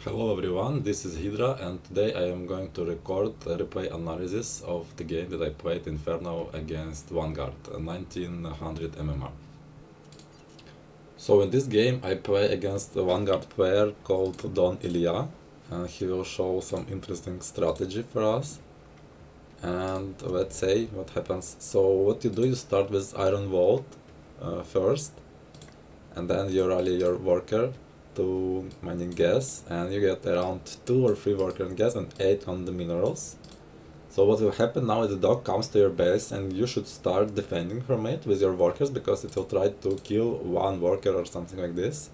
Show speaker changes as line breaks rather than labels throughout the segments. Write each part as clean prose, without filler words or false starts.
Hello everyone, this is Hydra and today I am going to record a replay analysis of the game that I played Infernal against Vanguard, a 1900 MMR. So in this game I play against a Vanguard player called DON-ILYA and he will show some interesting strategy for us. And let's say what happens. So what you do, you start with Iron Vault first, and then you rally your worker to mining gas, and you get around 2 or 3 worker in gas and 8 on the minerals. So what will happen now is the dog comes to your base and you should start defending from it with your workers, because it will try to kill one worker or something like this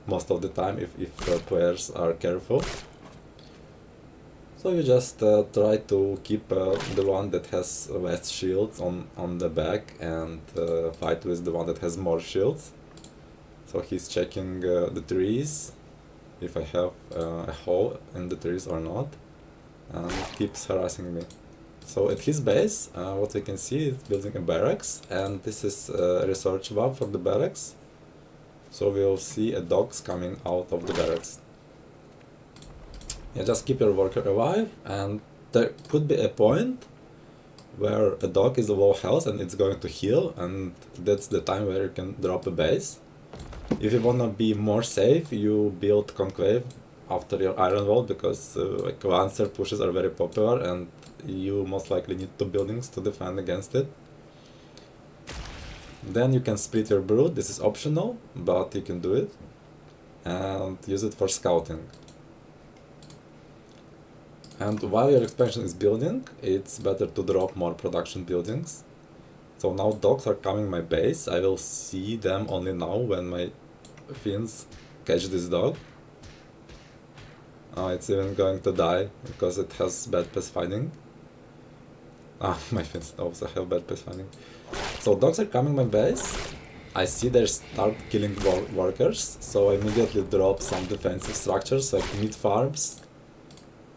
most of the time if players are careful. So you just try to keep the one that has less shields on the back and fight with the one that has more shields. So he's checking the trees, if I have a hole in the trees or not, and keeps harassing me. So at his base, what we can see is building a barracks, and this is a research lab for the barracks. So we'll see a dogs coming out of the barracks. Yeah, just keep your worker alive, and there could be a point where a dog is low health and it's going to heal, and that's the time where you can drop a base. If you wanna be more safe, you build Conclave after your Iron Wall, because like Lancer pushes are very popular and you most likely need 2 buildings to defend against it. Then you can split your Brood, this is optional, but you can do it, and use it for scouting. And while your expansion is building, it's better to drop more production buildings. So now dogs are coming my base. I will see them only now when my fins catch this dog. It's even going to die because it has bad pathfinding. My fins also have bad pathfinding. So dogs are coming my base. I see they start killing workers, so I immediately drop some defensive structures like meat farms,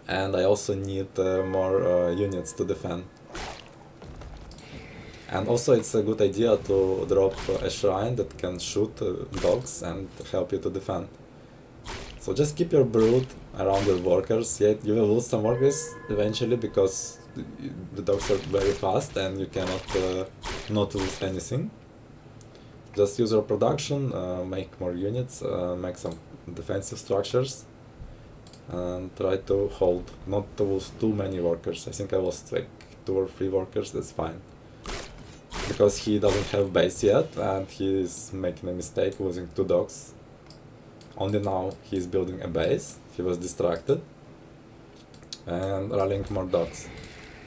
and I also need more units to defend. And also it's a good idea to drop a shrine that can shoot dogs and help you to defend. So just keep your brood around your workers. Yet you will lose some workers eventually because the dogs are very fast and you cannot not lose anything. Just use your production, make more units, make some defensive structures, and try to hold, not to lose too many workers. I think I lost like 2 or 3 workers, that's fine. Because he doesn't have base yet and he is making a mistake losing 2 dogs. Only now he is building a base, he was distracted, and rallying more dogs.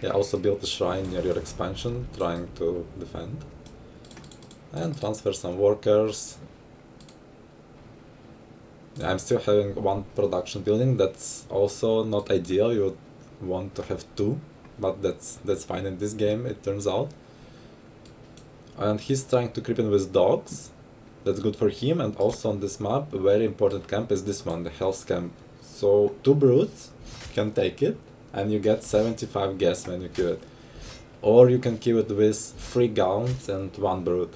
Yeah, also build a shrine near your expansion, trying to defend. And transfer some workers. Yeah, I'm still having 1 production building, that's also not ideal, you would want to have 2, but that's fine in this game, it turns out. And he's trying to creep in with dogs. That's good for him, and also on this map a very important camp is this one, the health camp. So 2 brutes can take it, and you get 75 gas when you kill it. Or you can kill it with 3 gallons and 1 brute.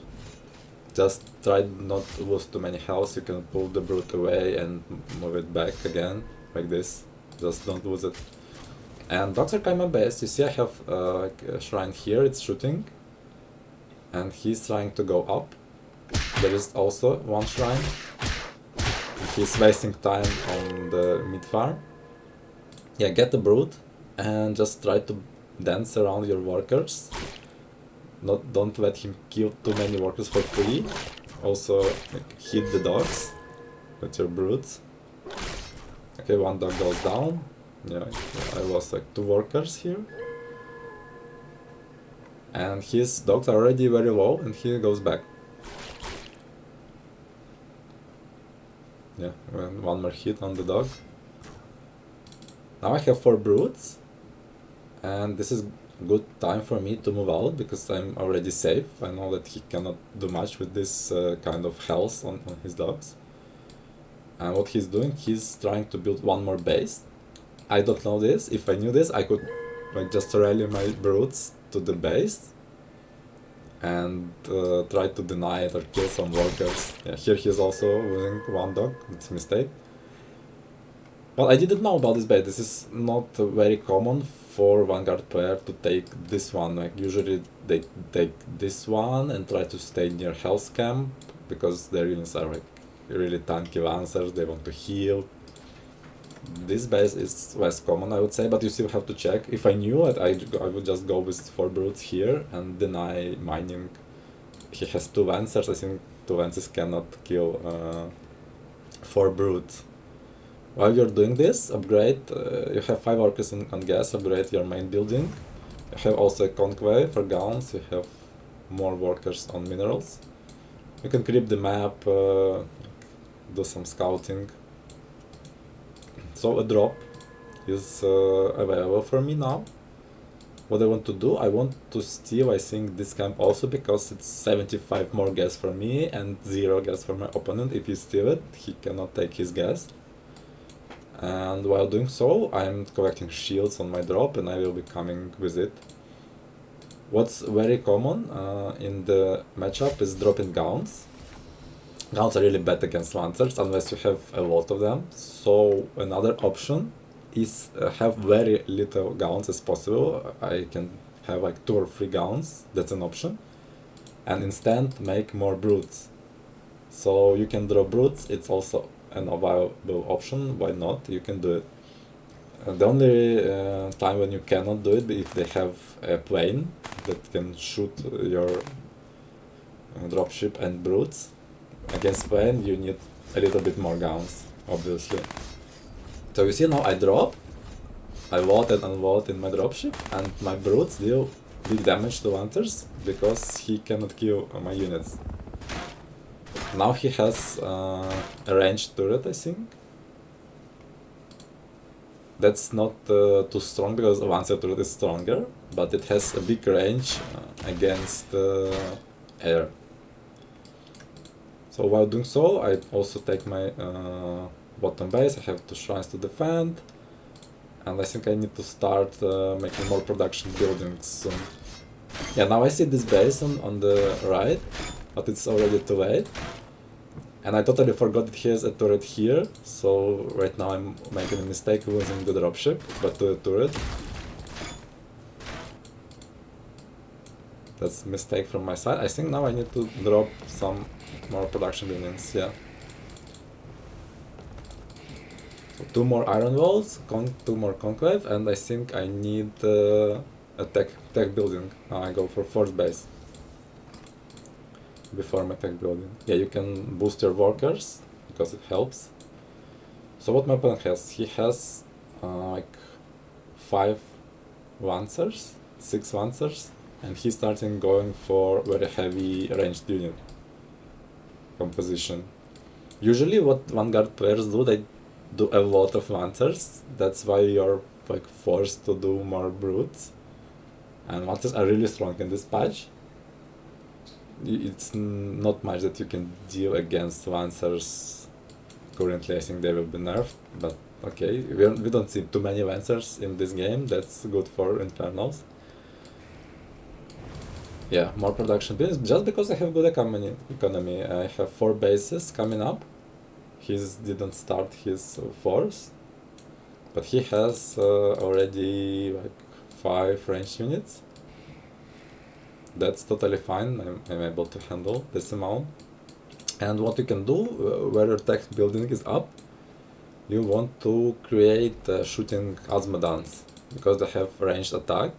Just try not to lose too many health, you can pull the brute away and move it back again, like this. Just don't lose it. And dogs are coming base, you see I have like a shrine here, it's shooting. And he's trying to go up. There is also 1 shrine. He's wasting time on the mid farm. Yeah, get the brood and just try to dance around your workers. Don't let him kill too many workers for free. Also hit the dogs with your broods. Okay, 1 dog goes down. Yeah, I lost like 2 workers here. And his dogs are already very low and he goes back. Yeah, 1 more hit on the dog. Now I have 4 broods, and this is good time for me to move out because I'm already safe. I know that he cannot do much with this kind of health on his dogs. And what he's doing, he's trying to build 1 more base. I don't know this. If I knew this, I could like just rally my broods to the base and try to deny it or kill some workers. Yeah, here he's also losing 1 dog, it's a mistake. Well, I didn't know about this base. This is not very common for Vanguard player to take this one. Like usually they take this one and try to stay near health camp because their units are like really tanky lancers. They want to heal. This base is less common, I would say, but you still have to check. If I knew it, I would just go with 4 brutes here and deny mining. He has 2 lancers. I think 2 lancers cannot kill 4 brutes. While you're doing this, upgrade, you have 5 workers on gas, upgrade your main building. You have also a conclave for guns, you have more workers on minerals. You can creep the map, do some scouting. So a drop is available for me now. What I want to do, I want to steal, I think, this camp also because it's 75 more gas for me and 0 gas for my opponent. If you steal it, he cannot take his gas. And while doing so, I'm collecting shields on my drop and I will be coming with it. What's very common in the matchup is dropping gowns. Gowns are really bad against lancers unless you have a lot of them. So another option is have very little gowns as possible. I can have like 2 or 3 gowns, that's an option. And instead make more brutes. So you can draw brutes, it's also an available option, why not? You can do it. The only time when you cannot do it is if they have a plane that can shoot your dropship and brutes. Against plane you need a little bit more guns, obviously. So you see now I drop, I load and unload in my dropship and my brutes deal big damage to lancers because he cannot kill my units. Now he has a ranged turret, I think. That's not too strong because Lancer turret is stronger, but it has a big range against air. So while doing so, I also take my bottom base. I have 2 shrines to defend, and I think I need to start making more production buildings soon. Yeah, now I see this base on the right, but it's already too late. And I totally forgot that he has a turret here, so right now I'm making a mistake losing the dropship, but to the turret. That's a mistake from my side. I think now I need to drop some more production buildings, yeah. So 2 more iron walls, 2 more conclave, and I think I need a tech building. Now I go for force base before my tech building. Yeah, you can boost your workers because it helps. So what my opponent has? He has like 5 lancers, 6 lancers, and he's starting going for very heavy ranged unit composition. Usually what Vanguard players do, they do a lot of lancers. That's why you're like forced to do more brutes. And lancers are really strong in this patch. It's not much that you can deal against lancers currently. I think they will be nerfed, but okay, we don't see too many lancers in this game. That's good for Infernals. Yeah, more production buildings, just because I have good economy. I have 4 bases coming up. He didn't start his force, but he has already like 5 ranged units. That's totally fine. I'm able to handle this amount. And what you can do, where your tech building is up, you want to create shooting Azmodans, because they have ranged attack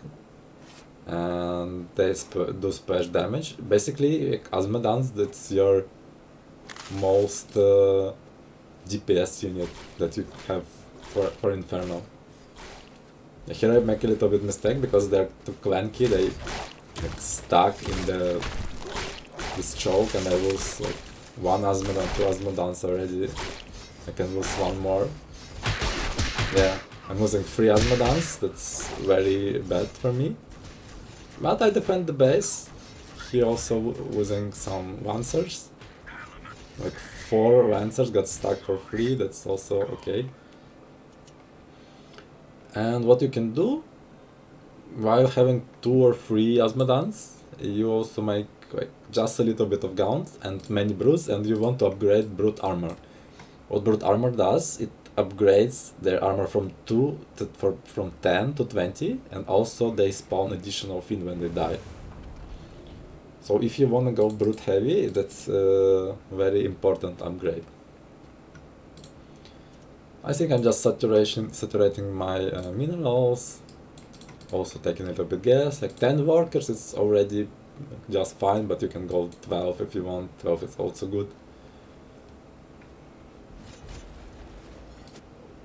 and they do splash damage. Basically, Azmodans, that's your most DPS unit that you have for Infernal. Here I make a little bit mistake because they're too clanky. They like stuck in this choke, and I lose like 1 Azmodan, 2 Azmodans already. I can lose 1 more. Yeah, I'm losing 3 Azmodans. That's very bad for me. But I defend the base. He also losing some lancers. Like 4 lancers got stuck for free. That's also okay. And what you can do, while having 2 or 3 Azmodans, you also make like just a little bit of guns and many brutes, and you want to upgrade brute armor. What brute armor does, it upgrades their armor from 10 to 20, and also they spawn additional fin when they die. So if you wanna go brute heavy, that's a very important upgrade. I think I'm just saturating my minerals, also taking a little bit gas. Like 10 workers is already just fine, but you can go 12 if you want. 12 is also good.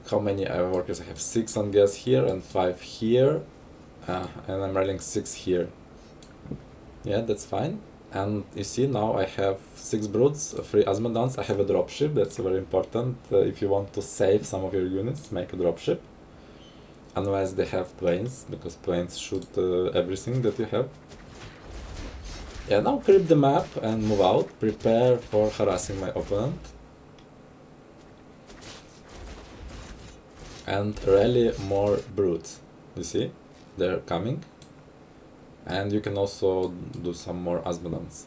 How many workers I have? 6 on gas here and 5 here, and I'm rolling 6 here. Yeah, that's fine. And you see now I have 6 brutes, 3 Asmodons. I have a dropship, that's very important. If you want to save some of your units, make a dropship. Unless they have planes, because planes shoot everything that you have. Yeah, now creep the map and move out. Prepare for harassing my opponent. And rally more brutes. You see? They're coming. And you can also do some more Asmodons.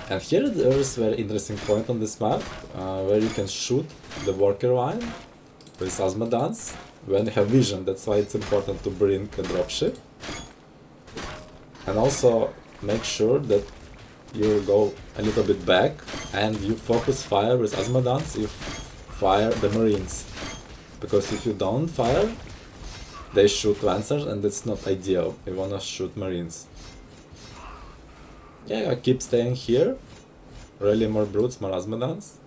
And here there is a very interesting point on this map, where you can shoot the worker line with Asmodons when you have vision. That's why it's important to bring a dropship. And also make sure that you go a little bit back and you focus fire with Asmodons, you fire the Marines. Because if you don't fire, they shoot Lancers and that's not ideal. You wanna shoot Marines. Yeah, I keep staying here, rally more brutes, more Asmodons,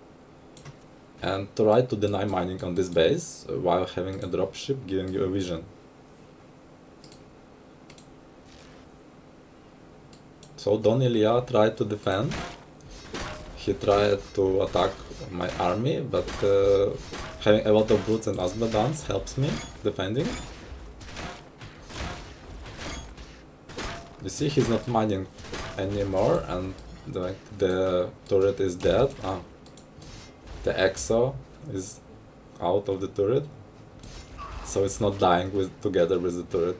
and try to deny mining on this base while having a dropship giving you a vision. So DON-ILYA tried to defend. He tried to attack my army, but having a lot of brutes and Asmodons helps me defending. You see, he's not mining anymore, and the turret is dead. The EXO is out of the turret, so it's not dying together with the turret.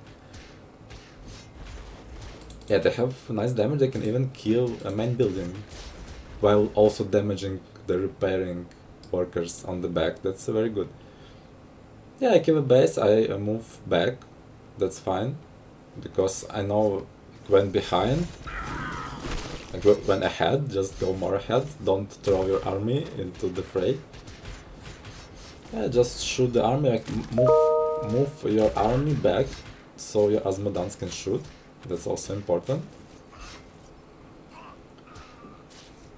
Yeah, they have nice damage. They can even kill a main building while also damaging the repairing workers on the back. That's very good. Yeah, I keep a base. I move back. That's fine, because I know when behind, like when ahead, just go more ahead. Don't throw your army into the fray. Yeah, just shoot the army. Like move your army back so your Asmodons can shoot. That's also important.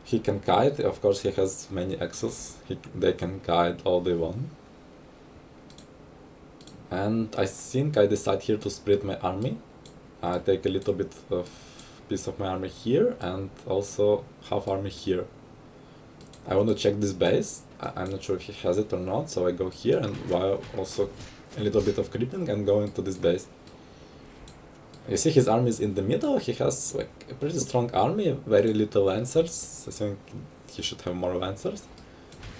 He can kite. Of course, he has many axes. They can kite all they want. And I think I decide here to split my army. I take a little bit of piece of my army here and also half army here. I want to check this base. I'm not sure if he has it or not, so I go here and while also a little bit of creeping and go into this base. You see his army is in the middle. He has like a pretty strong army, very little lancers. I think he should have more lancers.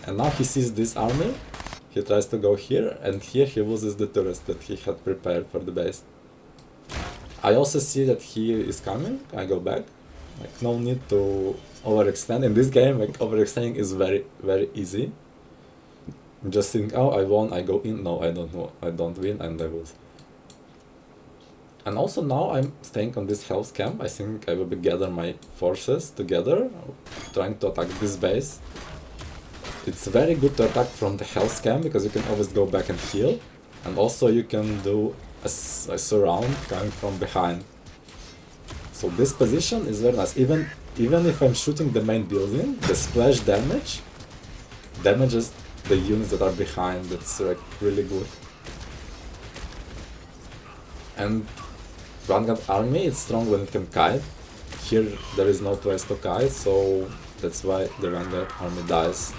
And now he sees this army. He tries to go here, and here he loses the turrets that he had prepared for the base. I also see that he is coming. I go back. Like, no need to overextend. In this game, like, overextending is very, very easy. Just think, oh, I won, I go in. No, I don't know. I don't win, and I lose. And also now I'm staying on this health camp. I think I will be gather my forces together, trying to attack this base. It's very good to attack from the health camp because you can always go back and heal. And also you can do a surround coming from behind. So this position is very nice. Even if I'm shooting the main building, the splash damage damages the units that are behind. That's like really good. And Vanguard army is strong when it can kite. Here there is no place to kite, so that's why the Vanguard army dies.